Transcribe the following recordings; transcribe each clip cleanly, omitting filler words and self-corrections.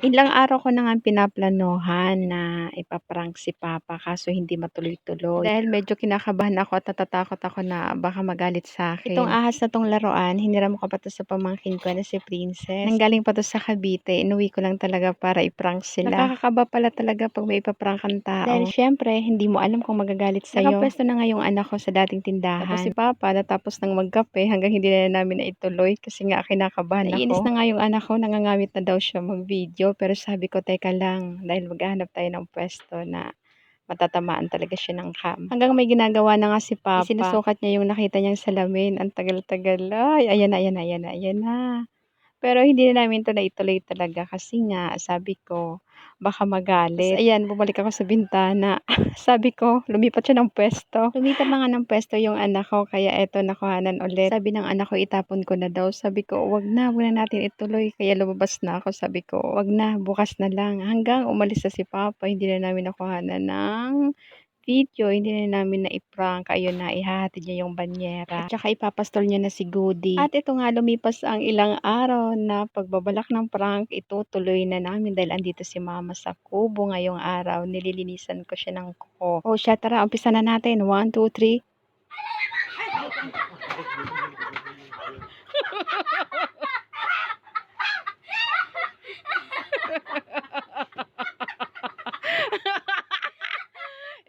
Ilang araw ko na ngang pinaplanuhan na ipa-prank si papa kaso hindi matuloy-tuloy. Dahil medyo kinakabahan ako at natatakot ako na baka magalit sa akin. Itong ahas na 'tong laruan, hiniram ko pa 'to sa pamangkin ko na si Princess. Nanggaling pa 'to sa Cavite, inuwi ko lang talaga para i-prank sila. Nakakakaba pala talaga 'pag may ipa-prank kang tao. Dahil siyempre, hindi mo alam kung magagalit sa'yo. Nakapuwesto na nga yung anak ko sa dating tindahan. Tapos si papa natapos ng magkape hanggang hindi na namin naituloy kasi nga kinakabahan ako. Naiinis na nga yung anak ko, nangangamit na daw siya mag-video. Pero sabi ko, teka lang, dahil maghahanap tayo ng pwesto na matatamaan talaga siya ng cam. Hanggang may ginagawa na nga si papa. Sinusukat niya yung nakita niyang salamin. Ang tagal-tagal. Ay, ayan na, ayan na, ayan na, ayan na. Pero hindi na namin 'to naituloy talaga kasi nga sabi ko baka magalit. Ta's ayan bumalik ako sa bintana. Sabi ko lumipat siya ng puwesto. Lumipat na nga ng puwesto yung anak ko kaya eto nakuhanan ulit. Sabi ng anak ko itapon ko na daw. Sabi ko, wag na natin ituloy." Kaya lumabas na ako. Sabi ko, "Wag na, bukas na lang." Hanggang umalis na si papa hindi na namin nakuhanan ng video, hindi na namin nai-prank. Ayun na, ihahatid niya yung banyera at tsaka ipapastol niya na si Goody. At ito nga, lumipas ang ilang araw na pagbabalak ng prank, itutuloy na namin dahil andito si mama sa kubo ngayong araw. Nililinisan ko siya ng kuko. O siya, tara, umpisa na natin. 1, 2, 3.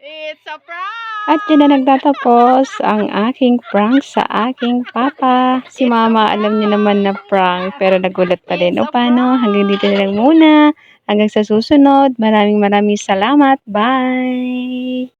It's a prank! At yun na nagtatapos ang aking prank sa aking papa. Si mama alam niya naman na prank pero nagulat pa din. O paano? Hanggang dito na lang muna. Hanggang sa susunod. Maraming salamat. Bye!